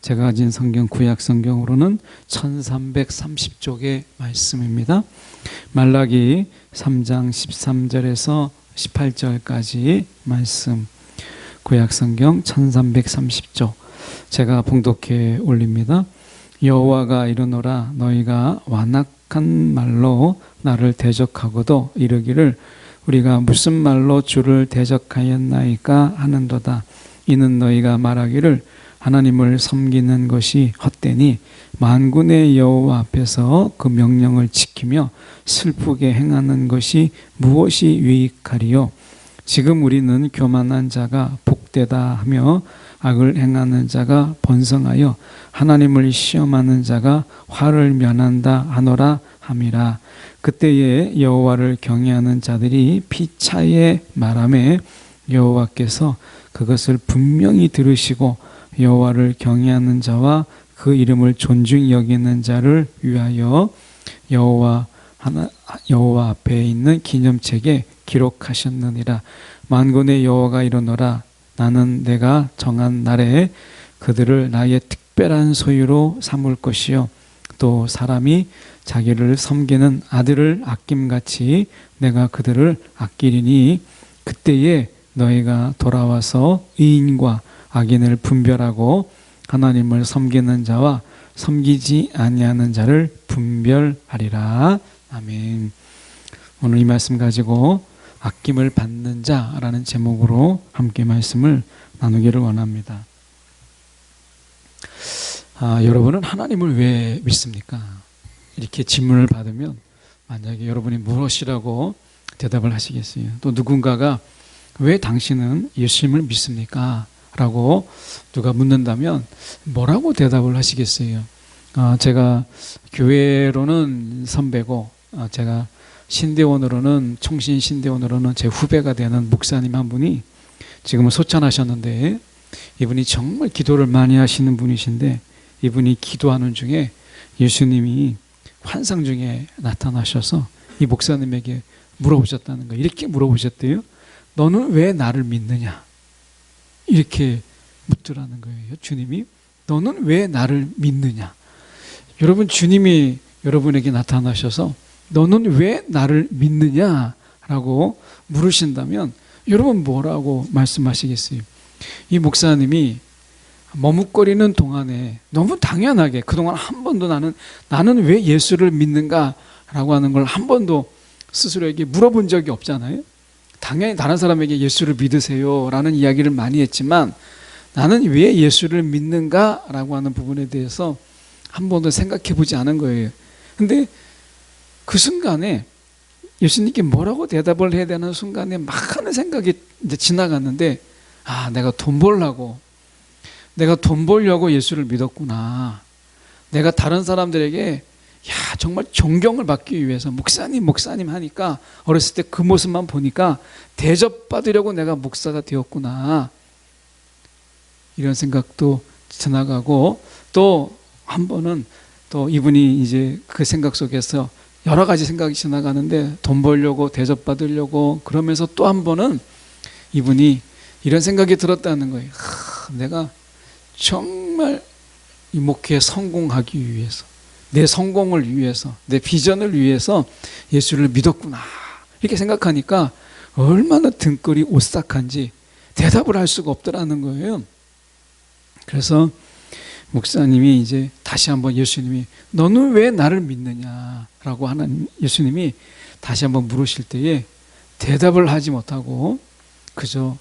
제가 가진 성경 구약 성경으로는 1330쪽의 말씀입니다. 말라기 3장 13절에서 18절까지 말씀, 구약 성경 1330쪽 제가 봉독해 올립니다. 여호와가 이르노라, 너희가 완악한 말로 나를 대적하고도 이르기를 우리가 무슨 말로 주를 대적하였나이까 하는도다. 이는 너희가 말하기를 하나님을 섬기는 것이 헛되니 만군의 여호와 앞에서 그 명령을 지키며 슬프게 행하는 것이 무엇이 유익하리요. 지금 우리는 교만한 자가 복되다 하며 악을 행하는 자가 번성하여 하나님을 시험하는 자가 화를 면한다 하노라 함이라. 그때에 여호와를 경외하는 자들이 피차에 말하매 여호와께서 그것을 분명히 들으시고 여호와를 경외하는 자와 그 이름을 존중히 여기는 자를 위하여 여호와 앞에 있는 기념책에 기록하셨느니라. 만군의 여호와가 이르노라, 나는 내가 정한 날에 그들을 나의 특별한 소유로 삼을 것이요 또 사람이 자기를 섬기는 아들을 아낌같이 내가 그들을 아끼리니 그때에 너희가 돌아와서 의인과 악인을 분별하고 하나님을 섬기는 자와 섬기지 아니하는 자를 분별하리라. 아멘. 오늘 이 말씀 가지고 아낌을 받는 자라는 제목으로 함께 말씀을 나누기를 원합니다. 여러분은 하나님을 왜 믿습니까? 이렇게 질문을 받으면 만약에 여러분이 무엇이라고 대답을 하시겠어요? 또 누군가가 왜 당신은 예수님을 믿습니까? 라고 누가 묻는다면 뭐라고 대답을 하시겠어요? 제가 교회로는 선배고 제가 신대원으로는 총신 신대원으로는 제 후배가 되는 목사님 한 분이 지금은 소천하셨는데 이분이 정말 기도를 많이 하시는 분이신데 이분이 기도하는 중에 예수님이 환상 중에 나타나셔서 이 목사님에게 물어보셨다는 거예요. 이렇게 물어보셨대요. 너는 왜 나를 믿느냐? 이렇게 묻더라는 거예요. 주님이 너는 왜 나를 믿느냐? 여러분, 주님이 여러분에게 나타나셔서 너는 왜 나를 믿느냐라고 물으신다면 여러분 뭐라고 말씀하시겠어요? 이 목사님이 머뭇거리는 동안에 너무 당연하게 그동안 한 번도 나는 왜 예수를 믿는가라고 하는 걸 한 번도 스스로에게 물어본 적이 없잖아요. 당연히 다른 사람에게 예수를 믿으세요 라는 이야기를 많이 했지만 나는 왜 예수를 믿는가라고 하는 부분에 대해서 한 번도 생각해 보지 않은 거예요. 근데 그 순간에 예수님께 뭐라고 대답을 해야 되는 순간에 막 하는 생각이 이제 지나갔는데 내가 돈 벌려고 예수를 믿었구나. 내가 다른 사람들에게 정말 존경을 받기 위해서 목사님 하니까 어렸을 때 그 모습만 보니까 대접받으려고 내가 목사가 되었구나. 이런 생각도 지나가고 또 한 번은 또 이분이 이제 그 생각 속에서 여러 가지 생각이 지나가는데 돈 벌려고 대접받으려고 그러면서 또 한 번은 이분이 이런 생각이 들었다는 거예요. 내가 정말 이 목회에 성공하기 위해서 내 성공을 위해서 내 비전을 위해서 예수를 믿었구나 이렇게 생각하니까 얼마나 등골이 오싹한지 대답을 할 수가 없더라는 거예요. 그래서 목사님이 이제 다시 한번 예수님이 너는 왜 나를 믿느냐라고 하는 예수님이 다시 한번 물으실 때에 대답을 하지 못하고 그저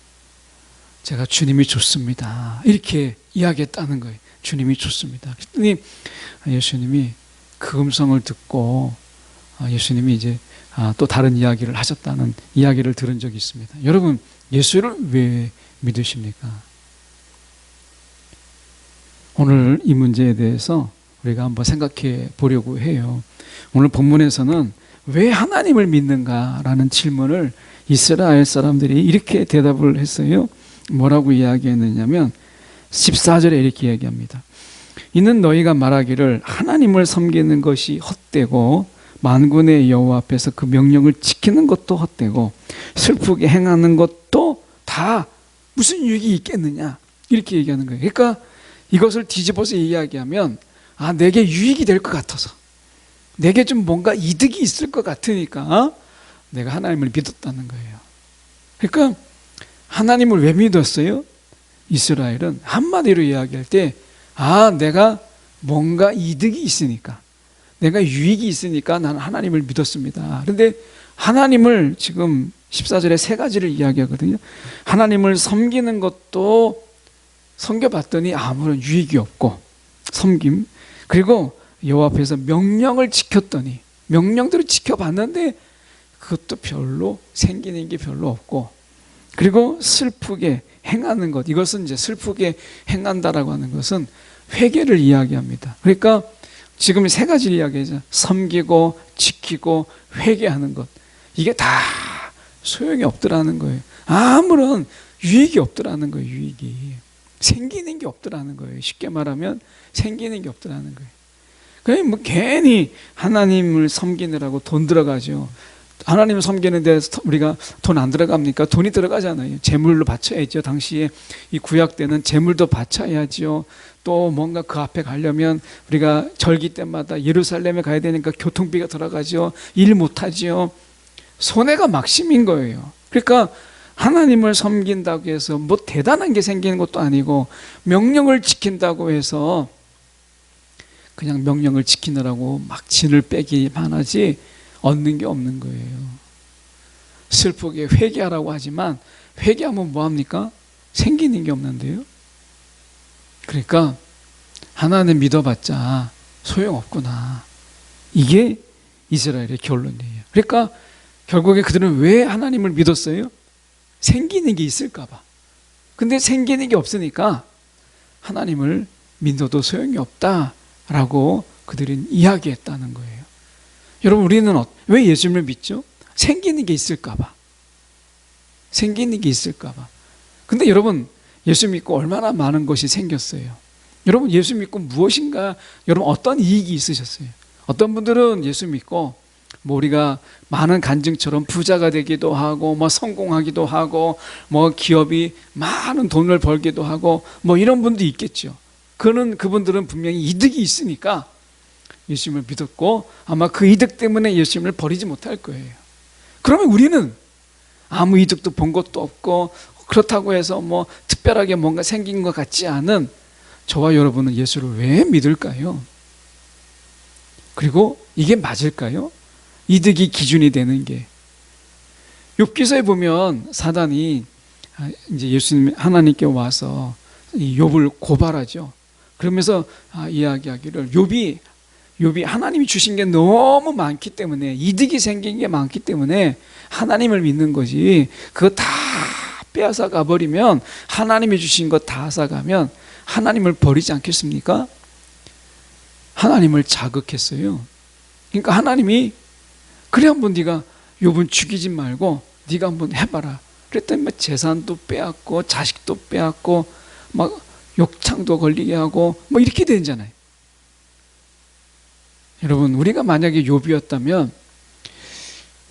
제가 주님이 좋습니다 이렇게 이야기했다는 거예요. 주님이 좋습니다. 그랬더니 예수님이 그 음성을 듣고 예수님이 이제 또 다른 이야기를 하셨다는 이야기를 들은 적이 있습니다. 여러분, 예수를 왜 믿으십니까? 오늘 이 문제에 대해서 우리가 한번 생각해 보려고 해요. 오늘 본문에서는 왜 하나님을 믿는가라는 질문을 이스라엘 사람들이 이렇게 대답을 했어요. 뭐라고 이야기했느냐면 14절에 이렇게 이야기합니다. 이는 너희가 말하기를 하나님을 섬기는 것이 헛되고 만군의 여호와 앞에서 그 명령을 지키는 것도 헛되고 슬프게 행하는 것도 다 무슨 유익이 있겠느냐 이렇게 얘기하는 거예요. 그러니까 이것을 뒤집어서 이야기하면 내게 유익이 될 것 같아서, 내게 좀 뭔가 이득이 있을 것 같으니까 내가 하나님을 믿었다는 거예요. 그러니까 하나님을 왜 믿었어요? 이스라엘은 한마디로 이야기할 때 내가 뭔가 이득이 있으니까, 내가 유익이 있으니까 나는 하나님을 믿었습니다. 그런데 하나님을 지금 14절에 세 가지를 이야기하거든요. 하나님을 섬기는 것도 섬겨봤더니 아무런 유익이 없고, 섬김, 그리고 여호와 앞에서 명령을 지켰더니, 명령대로 지켜봤는데 그것도 별로 생기는 게 별로 없고, 그리고 슬프게 행하는 것, 이것은 이제 슬프게 행한다라고 하는 것은 회개를 이야기합니다. 그러니까 지금 세 가지를 이야기하죠. 섬기고 지키고 회개하는 것, 이게 다 소용이 없더라는 거예요. 아무런 유익이 없더라는 거예요. 유익이 생기는 게 없더라는 거예요. 쉽게 말하면 생기는 게 없더라는 거예요. 그래 뭐 괜히 하나님을 섬기느라고 돈 들어가죠. 하나님을 섬기는데 우리가 돈 안 들어갑니까? 돈이 들어가잖아요. 제물로 바쳐야죠. 당시에 이 구약 때는 제물도 바쳐야죠. 또 뭔가 그 앞에 가려면 우리가 절기 때마다 예루살렘에 가야 되니까 교통비가 들어가죠. 일 못하죠. 손해가 막심인 거예요. 그러니까 하나님을 섬긴다고 해서 뭐 대단한 게 생기는 것도 아니고, 명령을 지킨다고 해서 그냥 명령을 지키느라고 막 진을 빼기만 하지 얻는 게 없는 거예요. 슬프게 회개하라고 하지만 회개하면 뭐합니까? 생기는 게 없는데요. 그러니까 하나님 믿어봤자 소용없구나, 이게 이스라엘의 결론이에요. 그러니까 결국에 그들은 왜 하나님을 믿었어요? 생기는 게 있을까 봐. 근데 생기는 게 없으니까 하나님을 믿어도 소용이 없다라고 그들은 이야기했다는 거예요. 여러분, 우리는 왜 예수님을 믿죠? 생기는 게 있을까 봐. 생기는 게 있을까 봐. 근데 여러분, 예수 믿고 얼마나 많은 것이 생겼어요. 여러분, 예수 믿고 무엇인가, 여러분 어떤 이익이 있으셨어요? 어떤 분들은 예수 믿고 뭐 우리가 많은 간증처럼 부자가 되기도 하고, 뭐 성공하기도 하고, 뭐 기업이 많은 돈을 벌기도 하고, 뭐 이런 분도 있겠죠. 그분들은 분명히 이득이 있으니까 예수님을 믿었고, 아마 그 이득 때문에 예수님을 버리지 못할 거예요. 그러면 우리는 아무 이득도 본 것도 없고, 그렇다고 해서 뭐 특별하게 뭔가 생긴 것 같지 않은 저와 여러분은 예수를 왜 믿을까요? 그리고 이게 맞을까요? 이득이 기준이 되는 게. 욥기서에 보면 사단이 이제 예수님, 하나님께 와서 이 욥을 고발하죠. 그러면서 이야기하기를 욥이 하나님이 주신 게 너무 많기 때문에, 이득이 생긴 게 많기 때문에 하나님을 믿는 거지, 그거 다 빼앗아 가버리면, 하나님이 주신 거 다 앗아가면 하나님을 버리지 않겠습니까? 하나님을 자극했어요. 그러니까 하나님이, 그래 한번 네가 욥은 죽이지 말고 네가 한번 해봐라. 그랬더니 막 재산도 빼앗고 자식도 빼앗고 막 욕창도 걸리게 하고 뭐 이렇게 되잖아요. 여러분, 우리가 만약에 욥이었다면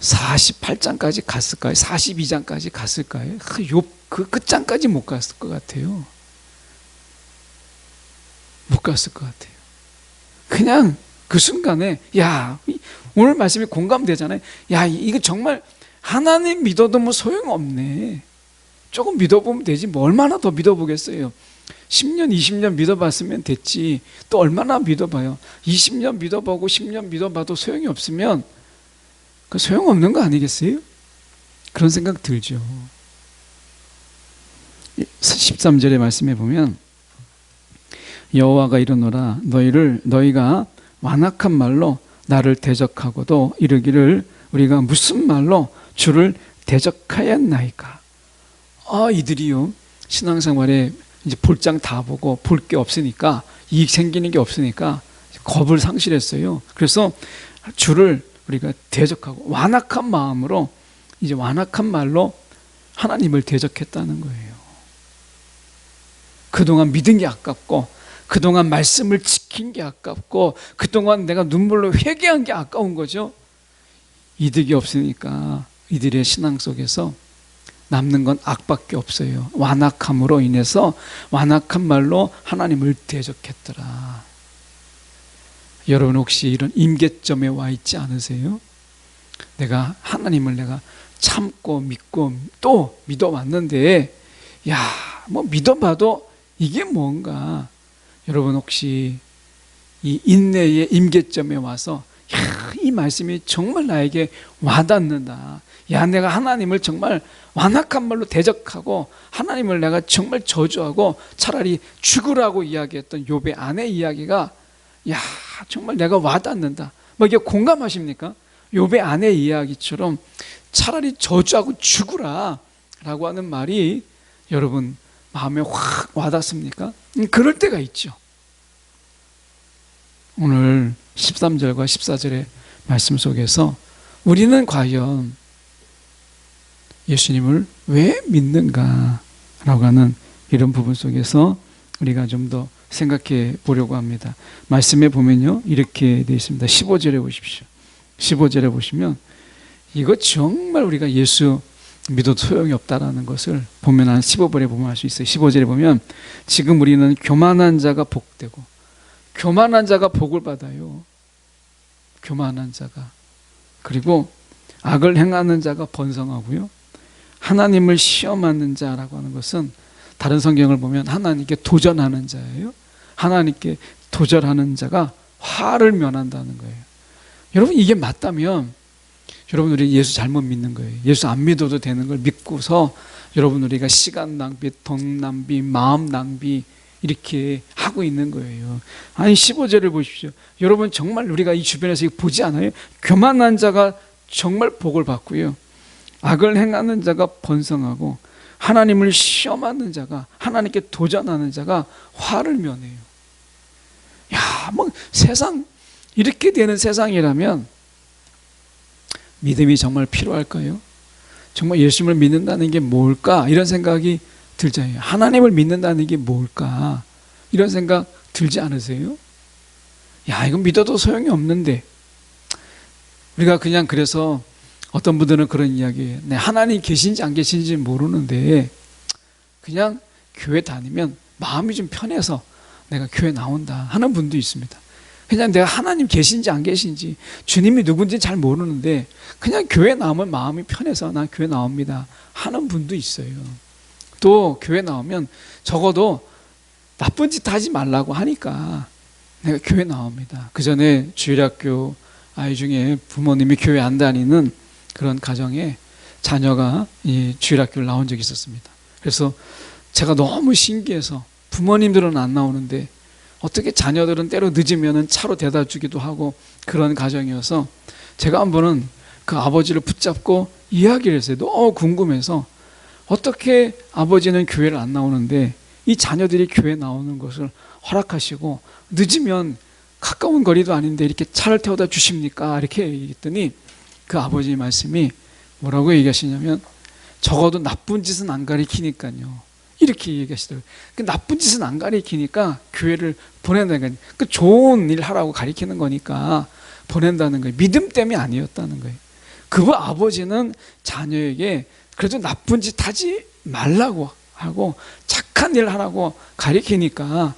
48장까지 갔을까요? 42장까지 갔을까요? 욥 그 끝장까지 못 갔을 것 같아요. 못 갔을 것 같아요. 그냥 그 순간에, 야, 오늘 말씀이 공감되잖아요. 야, 이거 정말 하나님 믿어도 뭐 소용없네. 조금 믿어보면 되지, 뭐 얼마나 더 믿어보겠어요. 10년, 20년 믿어봤으면 됐지, 또 얼마나 믿어봐요. 20년 믿어보고 10년 믿어봐도 소용이 없으면 그 소용없는 거 아니겠어요? 그런 생각 들죠. 13절의 말씀에 보면 여호와가 이르노라, 너희가 완악한 말로 나를 대적하고도 이르기를 우리가 무슨 말로 주를 대적하였나이까. 이들이요, 신앙생활에 이제 볼장 다 보고 볼 게 없으니까, 이익 생기는 게 없으니까 겁을 상실했어요. 그래서 주를 우리가 대적하고 완악한 마음으로, 이제 완악한 말로 하나님을 대적했다는 거예요. 그동안 믿은 게 아깝고, 그동안 말씀을 지킨 게 아깝고, 그동안 내가 눈물로 회개한 게 아까운 거죠. 이득이 없으니까 이들의 신앙 속에서 남는 건 악밖에 없어요. 완악함으로 인해서 완악한 말로 하나님을 대적했더라. 여러분 혹시 이런 임계점에 와 있지 않으세요? 내가 하나님을 내가 참고 믿고 또 믿어왔는데 뭐 믿어봐도 이게 뭔가, 여러분 혹시 이 인내의 임계점에 와서 이 말씀이 정말 나에게 와닿는다. 내가 하나님을 정말 완악한 말로 대적하고 하나님을 내가 정말 저주하고 차라리 죽으라고 이야기했던 욥의 아내 이야기가 정말 내가 와닿는다. 뭐 이게 공감하십니까? 욥의 아내 이야기처럼 차라리 저주하고 죽으라 라고 하는 말이 여러분 마음에 확 와닿습니까? 그럴 때가 있죠. 오늘 13절과 14절의 말씀 속에서 우리는 과연 예수님을 왜 믿는가 라고 하는 이런 부분 속에서 우리가 좀 더 생각해 보려고 합니다. 말씀에 보면요 이렇게 되어 있습니다. 15절에 보십시오. 15절에 보시면 이거 정말 우리가 예수 믿어도 소용이 없다라는 것을 보면 한 15절에 보면 알 수 있어요. 15절에 보면 지금 우리는 교만한 자가 복되고, 교만한 자가 복을 받아요. 교만한 자가. 그리고 악을 행하는 자가 번성하고요. 하나님을 시험하는 자라고 하는 것은 다른 성경을 보면 하나님께 도전하는 자예요. 하나님께 도전하는 자가 화를 면한다는 거예요. 여러분 이게 맞다면 여러분 우리 예수 잘못 믿는 거예요. 예수 안 믿어도 되는 걸 믿고서 여러분 우리가 시간 낭비, 돈 낭비, 마음 낭비 이렇게 하고 있는 거예요. 아니 15절을 보십시오. 여러분 정말 우리가 이 주변에서 보지 않아요? 교만한 자가 정말 복을 받고요. 악을 행하는 자가 번성하고 하나님을 시험하는 자가, 하나님께 도전하는 자가 화를 면해요. 뭐 세상 이렇게 되는 세상이라면 믿음이 정말 필요할까요? 정말 예수님을 믿는다는 게 뭘까? 이런 생각이 들잖아요. 하나님을 믿는다는 게 뭘까? 이런 생각 들지 않으세요? 이건 믿어도 소용이 없는데 우리가 그냥 그래서 어떤 분들은 그런 이야기예요. 하나님 계신지 안 계신지 모르는데 그냥 교회 다니면 마음이 좀 편해서 내가 교회 나온다 하는 분도 있습니다. 그냥 내가 하나님 계신지 안 계신지 주님이 누군지 잘 모르는데 그냥 교회 나오면 마음이 편해서 난 교회 나옵니다 하는 분도 있어요. 또 교회 나오면 적어도 나쁜 짓 하지 말라고 하니까 내가 교회 나옵니다. 그 전에 주일학교 아이 중에 부모님이 교회 안 다니는 그런 가정에 자녀가 이 주일학교를 나온 적이 있었습니다. 그래서 제가 너무 신기해서 부모님들은 안 나오는데 어떻게 자녀들은 때로 늦으면 차로 대다 주기도 하고 그런 가정이어서 제가 한 번은 그 아버지를 붙잡고 이야기를 했어요. 너무 궁금해서 어떻게 아버지는 교회를 안 나오는데 이 자녀들이 교회 나오는 것을 허락하시고 늦으면 가까운 거리도 아닌데 이렇게 차를 태워다 주십니까? 이렇게 얘기했더니 그 아버지 말씀이 뭐라고 얘기하시냐면 적어도 나쁜 짓은 안 가리키니까요. 이렇게 얘기하시더라고요. 그 나쁜 짓은 안 가리키니까 교회를 보낸다는 거예요. 그 좋은 일 하라고 가리키는 거니까 보낸다는 거예요. 믿음 때문이 아니었다는 거예요. 그 아버지는 자녀에게 그래도 나쁜 짓 하지 말라고 하고 착한 일 하라고 가리키니까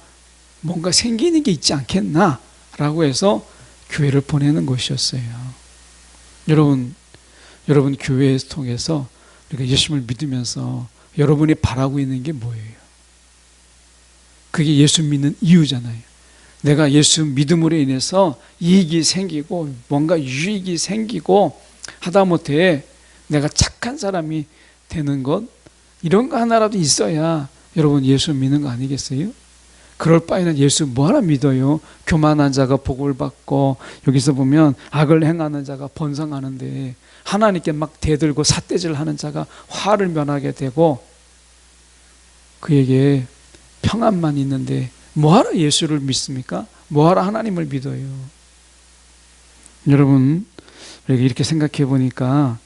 뭔가 생기는 게 있지 않겠나라고 해서 교회를 보내는 것이었어요. 여러분 교회에서 통해서 우리가 예수님을 믿으면서 여러분이 바라고 있는 게 뭐예요? 그게 예수 믿는 이유잖아요. 내가 예수 믿음으로 인해서 이익이 생기고 뭔가 유익이 생기고 하다못해 내가 착한 사람이 되는 것, 이런 거 하나라도 있어야 여러분 예수 믿는 거 아니겠어요? 그럴 바에는 예수 뭐하러 믿어요? 교만한 자가 복을 받고 여기서 보면 악을 행하는 자가 번성하는데 하나님께 막 대들고 삿대질하는 자가 화를 면하게 되고 그에게 평안만 있는데 뭐하러 예수를 믿습니까? 뭐하러 하나님을 믿어요? 여러분 우리가 이렇게 생각해 보니까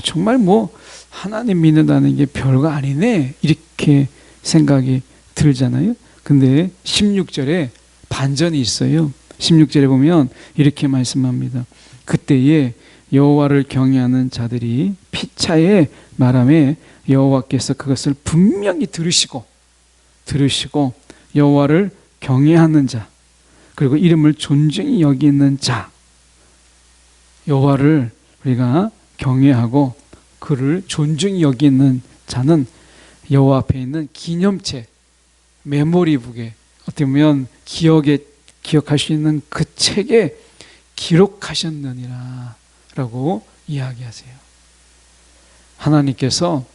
정말 뭐 하나님 믿는다는 게 별거 아니네 이렇게 생각이 들잖아요. 근데 16절에 반전이 있어요. 16절에 보면 이렇게 말씀합니다. 그때에 여호와를 경외하는 자들이 피차에 말하매 여호와께서 그것을 분명히 들으시고 여호와를 경외하는 자, 그리고 이름을 존중히 여기는 자, 여호와를 우리가 경외하고 그를 존중히 여기는 자는 여호와 앞에 있는 기념체, 메모리북에, 어떻게 보면 기억할 수 있는 그 책에 기록하셨느니라 라고 이야기하세요. 하나님께서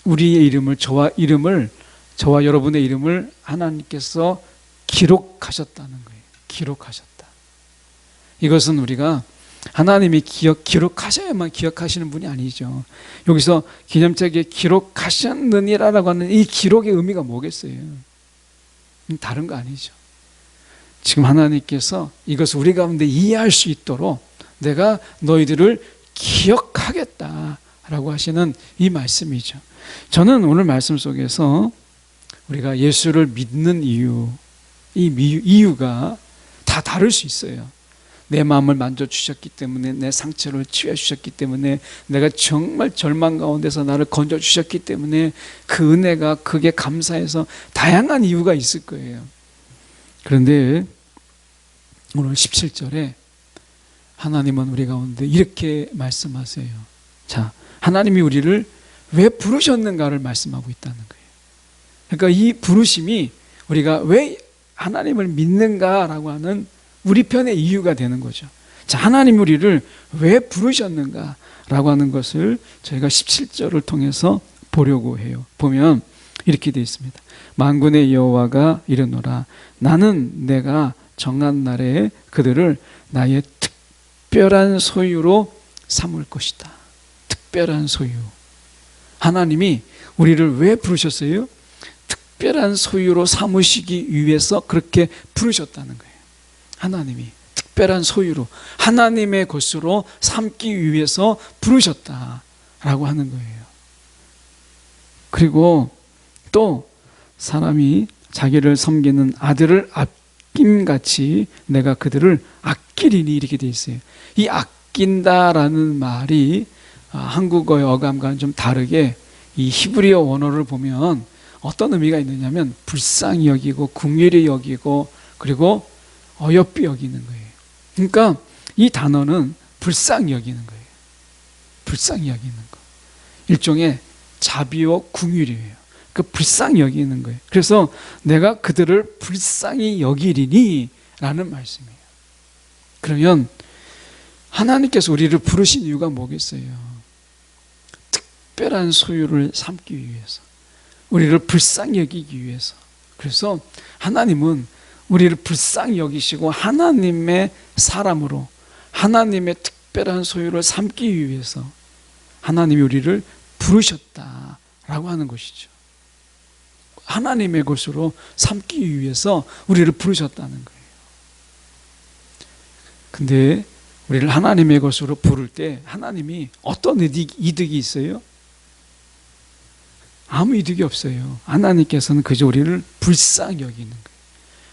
우리의 이름을, 저와 여러분의 이름을 하나님께서 기록하셨다는 거예요. 기록하셨다. 이것은 우리가 하나님이 기록하셔야만 기억하시는 분이 아니죠. 여기서 기념책에 기록하셨느니라라고 하는 이 기록의 의미가 뭐겠어요? 다른 거 아니죠. 지금 하나님께서 이것을 우리 가운데 이해할 수 있도록 내가 너희들을 기억하겠다라고 하시는 이 말씀이죠. 저는 오늘 말씀 속에서 우리가 예수를 믿는 이유, 이유가 다 다를 수 있어요. 내 마음을 만져주셨기 때문에, 내 상처를 치유해주셨기 때문에, 내가 정말 절망 가운데서 나를 건져주셨기 때문에, 그 은혜가 그게 감사해서 다양한 이유가 있을 거예요. 그런데 오늘 17절에 하나님은 우리 가운데 이렇게 말씀하세요. 자, 하나님이 우리를 왜 부르셨는가를 말씀하고 있다는 거예요. 그러니까 이 부르심이 우리가 왜 하나님을 믿는가라고 하는 우리 편의 이유가 되는 거죠. 자, 하나님 우리를 왜 부르셨는가라고 하는 것을 저희가 17절을 통해서 보려고 해요. 보면 이렇게 되어 있습니다. 만군의 여호와가 이르노라, 나는 내가 정한 날에 그들을 나의 특별한 소유로 삼을 것이다. 특별한 소유. 하나님이 우리를 왜 부르셨어요? 특별한 소유로 삼으시기 위해서 그렇게 부르셨다는 거예요. 하나님이 특별한 소유로, 하나님의 것으로 삼기 위해서 부르셨다라고 하는 거예요. 그리고 또 사람이 자기를 섬기는 아들을 아낌같이 내가 그들을 아끼리니, 이렇게 되어 있어요. 이 아낀다라는 말이 한국어의 어감과는 좀 다르게 이 히브리어 원어를 보면 어떤 의미가 있느냐면 불쌍히 여기고 긍휼히 여기고 그리고 어여삐 여기는 거예요. 그러니까 이 단어는 불쌍히 여기는 거예요. 불쌍히 여기는 거. 일종의 자비와 긍휼이에요. 그 불쌍히 여기는 거예요. 그래서 내가 그들을 불쌍히 여기리니 라는 말씀이에요. 그러면 하나님께서 우리를 부르신 이유가 뭐겠어요? 특별한 소유를 삼기 위해서, 우리를 불쌍히 여기기 위해서. 그래서 하나님은 우리를 불쌍히 여기시고 하나님의 사람으로, 하나님의 특별한 소유를 삼기 위해서 하나님이 우리를 부르셨다라고 하는 것이죠. 하나님의 것으로 삼기 위해서 우리를 부르셨다는 거예요. 근데 우리를 하나님의 것으로 부를 때 하나님이 어떤 이득이 있어요? 아무 이득이 없어요. 하나님께서는 그저 우리를 불쌍히 여기는 거예요.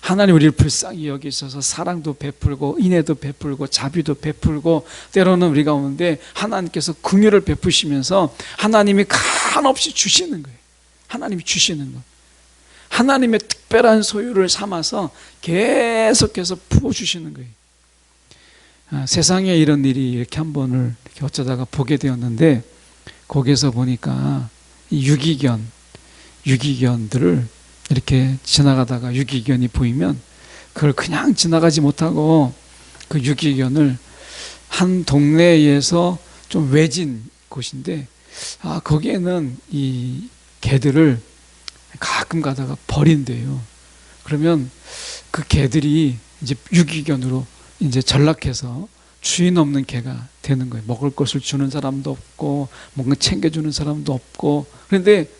하나님 우리를 불쌍히 여기셔서 사랑도 베풀고 인애도 베풀고 자비도 베풀고, 때로는 우리 가운데 하나님께서 긍휼을 베푸시면서 하나님이 한없이 주시는 거예요. 하나님이 주시는 거. 하나님의 특별한 소유를 삼아서 계속해서 부어주시는 거예요. 세상에 이런 일이 이렇게 한 번을 이렇게 어쩌다가 보게 되었는데, 거기에서 보니까 유기견들을 이렇게 지나가다가 유기견이 보이면 그걸 그냥 지나가지 못하고 그 유기견을 한 동네에서 좀 외진 곳인데, 거기에는 이 개들을 가끔 가다가 버린대요. 그러면 그 개들이 이제 유기견으로 이제 전락해서 주인 없는 개가 되는 거예요. 먹을 것을 주는 사람도 없고 뭔가 챙겨주는 사람도 없고. 그런데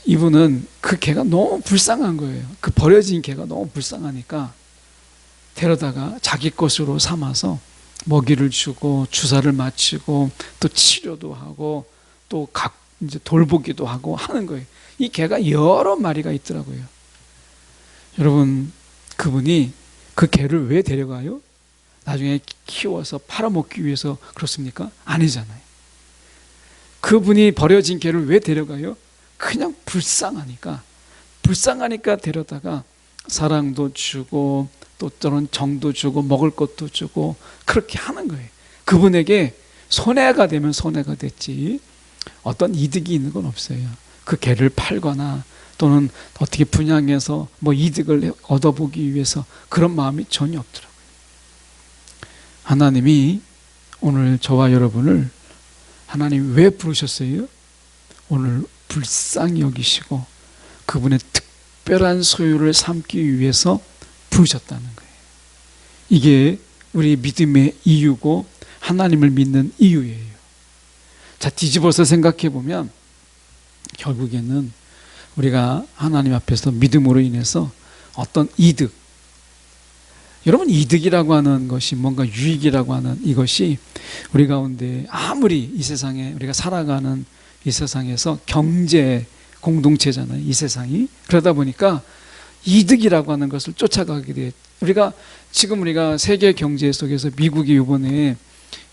이분은 그 개가 너무 불쌍한 거예요. 그 버려진 개가 너무 불쌍하니까 데려다가 자기 것으로 삼아서 먹이를 주고 주사를 맞추고 또 치료도 하고 또 이제 돌보기도 하고 하는 거예요. 이 개가 여러 마리가 있더라고요. 여러분, 그분이 그 개를 왜 데려가요? 나중에 키워서 팔아먹기 위해서 그렇습니까? 아니잖아요. 그분이 버려진 개를 왜 데려가요? 그냥 불쌍하니까 데려다가 사랑도 주고 또 또는 정도 주고 먹을 것도 주고 그렇게 하는 거예요. 그분에게 손해가 되면 손해가 됐지 어떤 이득이 있는 건 없어요. 그 개를 팔거나 또는 어떻게 분양해서 뭐 이득을 얻어보기 위해서 그런 마음이 전혀 없더라고요. 하나님이 오늘 저와 여러분을 하나님 왜 부르셨어요? 오늘 불쌍히 여기시고 그분의 특별한 소유를 삼기 위해서 부르셨다는 거예요. 이게 우리 믿음의 이유고 하나님을 믿는 이유예요. 자, 뒤집어서 생각해 보면 결국에는 우리가 하나님 앞에서 믿음으로 인해서 어떤 이득, 여러분 이득이라고 하는 것이 뭔가 유익이라고 하는 이것이 우리 가운데 아무리 이 세상에 우리가 살아가는 이 세상에서 경제 공동체잖아요. 이 세상이. 그러다 보니까 이득이라고 하는 것을 쫓아가게 돼. 우리가 세계 경제 속에서 미국이 이번에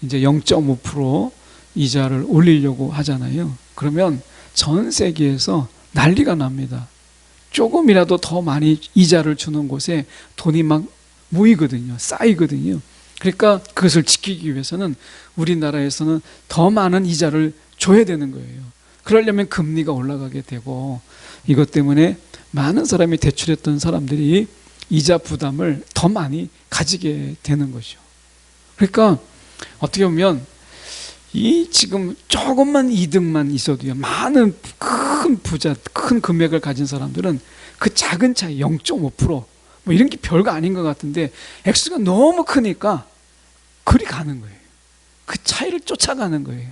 이제 0.5% 이자를 올리려고 하잖아요. 그러면 전 세계에서 난리가 납니다. 조금이라도 더 많이 이자를 주는 곳에 돈이 막 모이거든요. 쌓이거든요. 그러니까 그것을 지키기 위해서는 우리나라에서는 더 많은 이자를 줘야 되는 거예요. 그러려면 금리가 올라가게 되고 이것 때문에 많은 사람이 대출했던 사람들이 이자 부담을 더 많이 가지게 되는 거죠. 그러니까 어떻게 보면 이 지금 조금만 이득만 있어도요, 많은 큰 부자, 큰 금액을 가진 사람들은 그 작은 차이 0.5% 뭐 이런 게 별거 아닌 것 같은데 액수가 너무 크니까 그리 가는 거예요. 그 차이를 쫓아가는 거예요.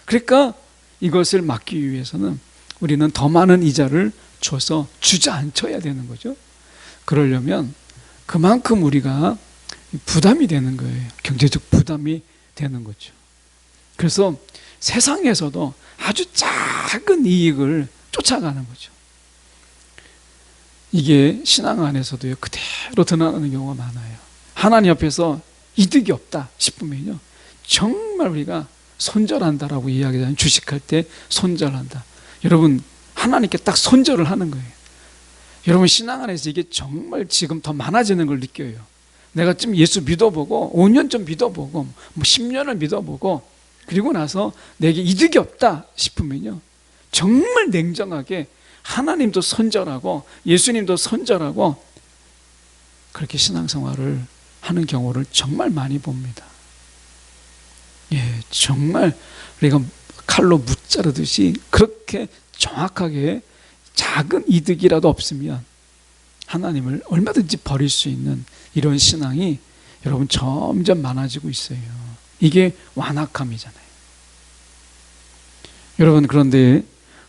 그러니까 이것을 막기 위해서는 우리는 더 많은 이자를 줘서 주저앉혀야 되는 거죠. 그러려면 그만큼 우리가 부담이 되는 거예요. 경제적 부담이 되는 거죠. 그래서 세상에서도 아주 작은 이익을 쫓아가는 거죠. 이게 신앙 안에서도요, 그대로 드러나는 경우가 많아요. 하나님 앞에서 이득이 없다 싶으면요, 정말 우리가 손절한다라고 이야기하잖아요. 주식할 때 손절한다. 여러분, 하나님께 딱 손절을 하는 거예요. 여러분, 신앙 안에서 이게 정말 지금 더 많아지는 걸 느껴요. 내가 좀 예수 믿어보고 5년 좀 믿어보고 뭐 10년을 믿어보고 그리고 나서 내게 이득이 없다 싶으면요, 정말 냉정하게 하나님도 손절하고 예수님도 손절하고 그렇게 신앙생활을 하는 경우를 정말 많이 봅니다. 예, 정말 우리가 칼로 무자르듯이 그렇게 정확하게 작은 이득이라도 없으면 하나님을 얼마든지 버릴 수 있는 이런 신앙이 여러분 점점 많아지고 있어요. 이게 완악함이잖아요. 여러분, 그런데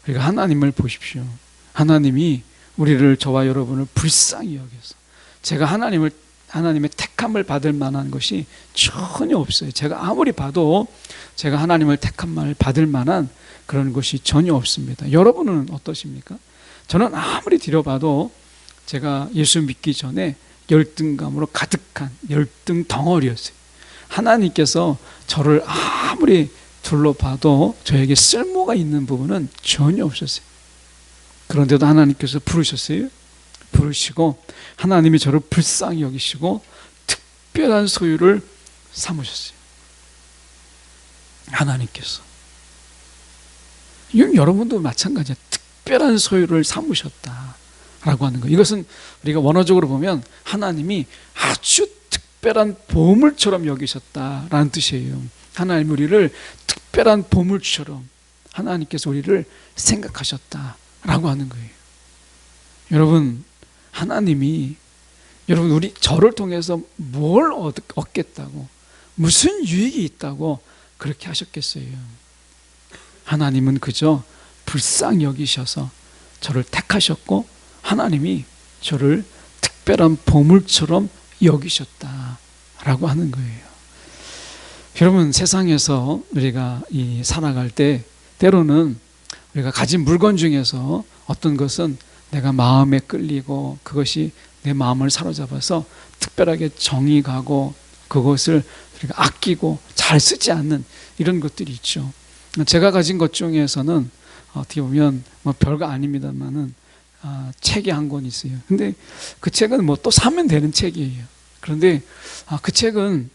우리가 하나님을 보십시오. 하나님이 우리를, 저와 여러분을 불쌍히 여겨서, 제가 하나님의 택함을 받을 만한 것이 전혀 없어요. 제가 아무리 봐도 제가 하나님을 택함을 받을 만한 그런 것이 전혀 없습니다. 여러분은 어떠십니까? 저는 아무리 들여봐도 제가 예수 믿기 전에 열등감으로 가득한 열등 덩어리였어요. 하나님께서 저를 아무리 둘러봐도 저에게 쓸모가 있는 부분은 전혀 없었어요. 그런데도 하나님께서 부르셨어요. 부르시고 하나님이 저를 불쌍히 여기시고 특별한 소유를 삼으셨어요. 하나님께서. 여러분도 마찬가지야. 특별한 소유를 삼으셨다라고 하는 거예요. 이것은 우리가 원어적으로 보면 하나님이 아주 특별한 보물처럼 여기셨다라는 뜻이에요. 하나님 우리를 특별한 보물처럼 하나님께서 우리를 생각하셨다라고 하는 거예요. 여러분, 하나님이 우리 저를 통해서 뭘 얻겠다고, 무슨 유익이 있다고 그렇게 하셨겠어요. 하나님은 그저 불쌍히 여기셔서 저를 택하셨고 하나님이 저를 특별한 보물처럼 여기셨다라고 하는 거예요. 여러분, 세상에서 우리가 살아갈 때 때로는 우리가 가진 물건 중에서 어떤 것은 내가 마음에 끌리고 그것이 내 마음을 사로잡아서 특별하게 정이 가고 그것을 우리가 아끼고 잘 쓰지 않는 이런 것들이 있죠. 제가 가진 것 중에서는 어떻게 보면 뭐 별거 아닙니다만은 책이 한 권 있어요. 근데 그 책은 뭐 또 사면 되는 책이에요. 그런데 그 책은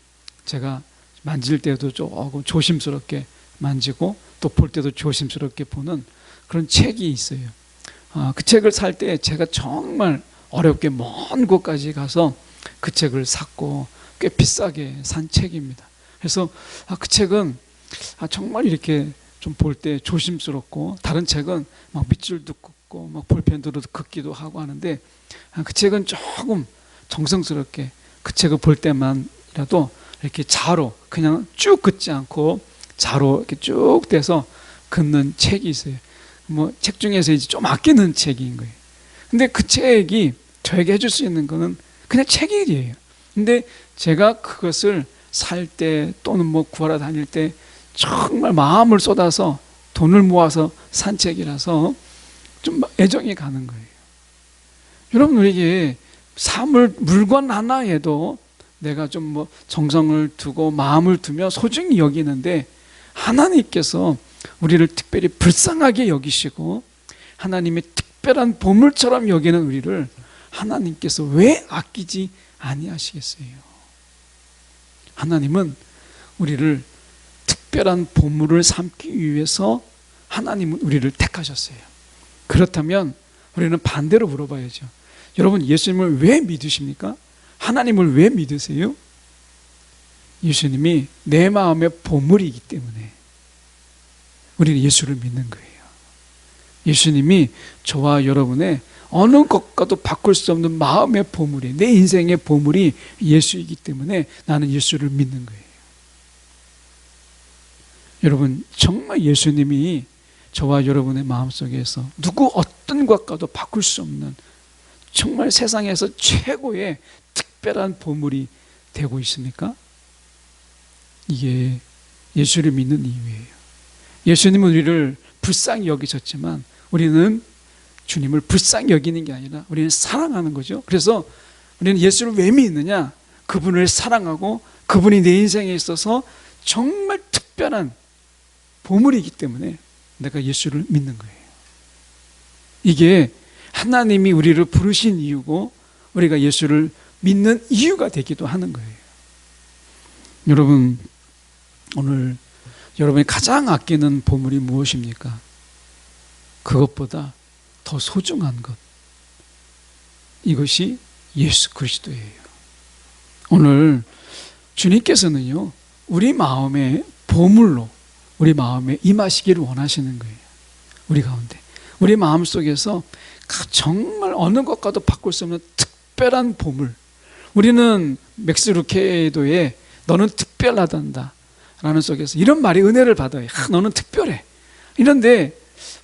제가 만질 때도 조금 조심스럽게 만지고 또 볼 때도 조심스럽게 보는 그런 책이 있어요. 그 책을 살 때 제가 정말 어렵게 먼 곳까지 가서 그 책을 샀고 꽤 비싸게 산 책입니다. 그래서 그 책은 정말 이렇게 좀 볼 때 조심스럽고, 다른 책은 막 밑줄도 긋고 막 볼펜으로 긋기도 하고 하는데 그 책은 조금 정성스럽게 그 책을 볼 때만이라도 이렇게 자로 그냥 쭉 긋지 않고 자로 이렇게 쭉 떼서 긋는 책이 있어요. 뭐 책 중에서 이제 좀 아끼는 책인 거예요. 근데 그 책이 저에게 해줄 수 있는 거는 그냥 책이에요. 근데 제가 그것을 살 때 또는 뭐 구하러 다닐 때 정말 마음을 쏟아서 돈을 모아서 산 책이라서 좀 애정이 가는 거예요. 여러분, 우리에게 사물, 물건 하나에도 내가 좀 뭐 정성을 두고 마음을 두며 소중히 여기는데, 하나님께서 우리를 특별히 불쌍하게 여기시고 하나님의 특별한 보물처럼 여기는 우리를 하나님께서 왜 아끼지 아니하시겠어요? 하나님은 우리를 특별한 보물을 삼기 위해서 하나님은 우리를 택하셨어요. 그렇다면 우리는 반대로 물어봐야죠. 여러분, 예수님을 왜 믿으십니까? 하나님을 왜 믿으세요? 예수님이 내 마음의 보물이기 때문에 우리는 예수를 믿는 거예요. 예수님이 저와 여러분의 어느 것과도 바꿀 수 없는 마음의 보물이, 내 인생의 보물이 예수이기 때문에 나는 예수를 믿는 거예요. 여러분, 정말 예수님이 저와 여러분의 마음속에서 누구 어떤 것과도 바꿀 수 없는 정말 세상에서 최고의 특별한 보물이 되고 있습니까? 이게 예수를 믿는 이유예요. 예수님은 우리를 불쌍히 여기셨지만 우리는 주님을 불쌍히 여기는 게 아니라 우리는 사랑하는 거죠. 그래서 우리는 예수를 왜 믿느냐? 그분을 사랑하고 그분이 내 인생에 있어서 정말 특별한 보물이기 때문에 내가 예수를 믿는 거예요. 이게 하나님이 우리를 부르신 이유고 우리가 예수를 믿는 이유가 되기도 하는 거예요. 여러분, 오늘 여러분이 가장 아끼는 보물이 무엇입니까? 그것보다 더 소중한 것, 이것이 예수 그리스도예요. 오늘 주님께서는요, 우리 마음의 보물로 우리 마음에 임하시기를 원하시는 거예요. 우리 가운데, 우리 마음속에서 정말 어느 것과도 바꿀 수 없는 특별한 보물. 우리는 맥스 루케도에 너는 특별하단다 라는 속에서 이런 말이 은혜를 받아요. 너는 특별해. 이런데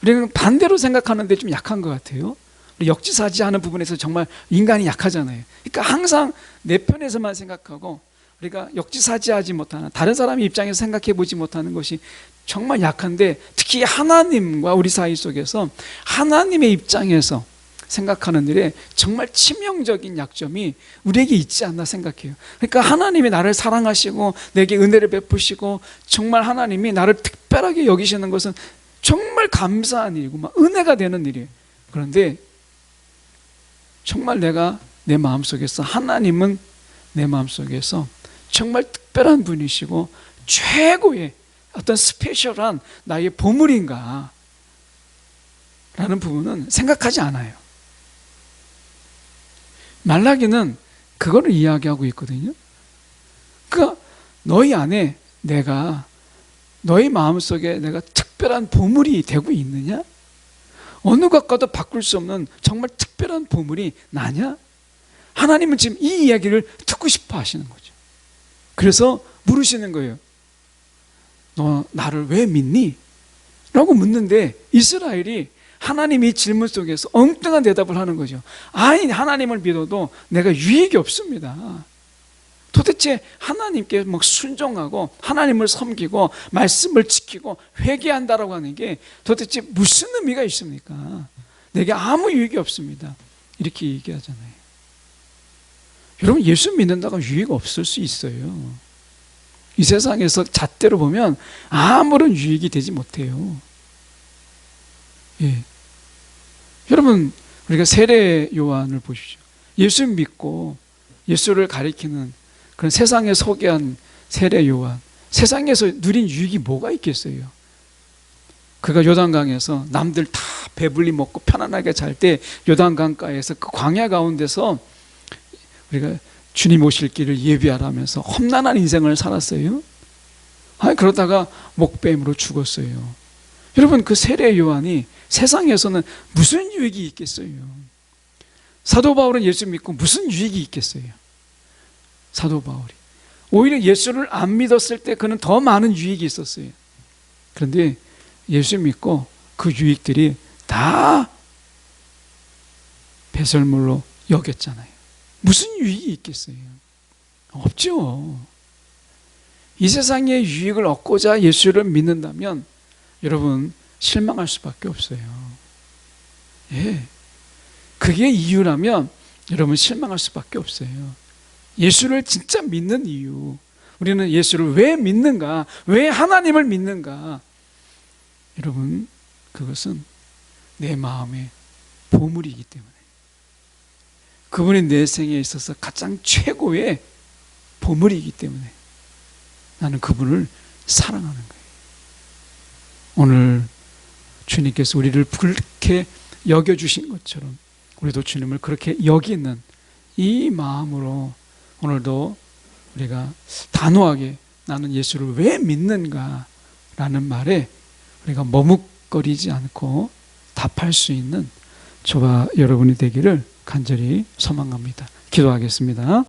우리는 반대로 생각하는데 좀 약한 것 같아요. 역지사지하는 부분에서 정말 인간이 약하잖아요. 그러니까 항상 내 편에서만 생각하고 우리가 역지사지하지 못하는, 다른 사람의 입장에서 생각해 보지 못하는 것이 정말 약한데, 특히 하나님과 우리 사이 속에서 하나님의 입장에서 생각하는 일에 정말 치명적인 약점이 우리에게 있지 않나 생각해요. 그러니까 하나님이 나를 사랑하시고 내게 은혜를 베푸시고 정말 하나님이 나를 특별하게 여기시는 것은 정말 감사한 일이고 막 은혜가 되는 일이에요. 그런데 정말 내가 내 마음속에서, 하나님은 내 마음속에서 정말 특별한 분이시고 최고의 어떤 스페셜한 나의 보물인가 라는 부분은 생각하지 않아요. 말라기는 그거를 이야기하고 있거든요. 그러니까 너희 안에 내가, 너희 마음속에 내가 특별한 보물이 되고 있느냐? 어느 것과도 바꿀 수 없는 정말 특별한 보물이 나냐? 하나님은 지금 이 이야기를 듣고 싶어 하시는 거죠. 그래서 물으시는 거예요. 너 나를 왜 믿니? 라고 묻는데 이스라엘이 하나님이 질문 속에서 엉뚱한 대답을 하는 거죠. 아니, 하나님을 믿어도 내가 유익이 없습니다. 도대체 하나님께 막 순종하고 하나님을 섬기고 말씀을 지키고 회개한다라고 하는 게 도대체 무슨 의미가 있습니까? 내게 아무 유익이 없습니다. 이렇게 얘기하잖아요. 여러분, 예수 믿는다고 유익 없을 수 있어요. 이 세상에서 잣대로 보면 아무런 유익이 되지 못해요. 예. 여러분, 우리가 세례 요한을 보십시오. 예수 믿고 예수를 가리키는 그런 세상에 소개한 세례 요한, 세상에서 누린 유익이 뭐가 있겠어요? 그가 요단강에서 남들 다 배불리 먹고 편안하게 잘 때 요단강가에서 그 광야 가운데서 우리가 주님 오실 길을 예비하라면서 험난한 인생을 살았어요. 그러다가 목뱀으로 죽었어요. 여러분, 그 세례 요한이 세상에서는 무슨 유익이 있겠어요? 사도 바울은 예수 믿고 무슨 유익이 있겠어요? 사도 바울이 오히려 예수를 안 믿었을 때 그는 더 많은 유익이 있었어요. 그런데 예수 믿고 그 유익들이 다 배설물로 여겼잖아요. 무슨 유익이 있겠어요? 없죠. 이 세상의 유익을 얻고자 예수를 믿는다면 여러분 실망할 수밖에 없어요. 예, 그게 이유라면 여러분 실망할 수밖에 없어요. 예수를 진짜 믿는 이유, 우리는 예수를 왜 믿는가, 왜 하나님을 믿는가, 여러분 그것은 내 마음의 보물이기 때문에, 그분이 내 생에 있어서 가장 최고의 보물이기 때문에 나는 그분을 사랑하는 거예요. 오늘 주님께서 우리를 그렇게 여겨주신 것처럼 우리도 주님을 그렇게 여기는 이 마음으로 오늘도 우리가 단호하게 나는 예수를 왜 믿는가 라는 말에 우리가 머뭇거리지 않고 답할 수 있는 저와 여러분이 되기를 간절히 소망합니다. 기도하겠습니다.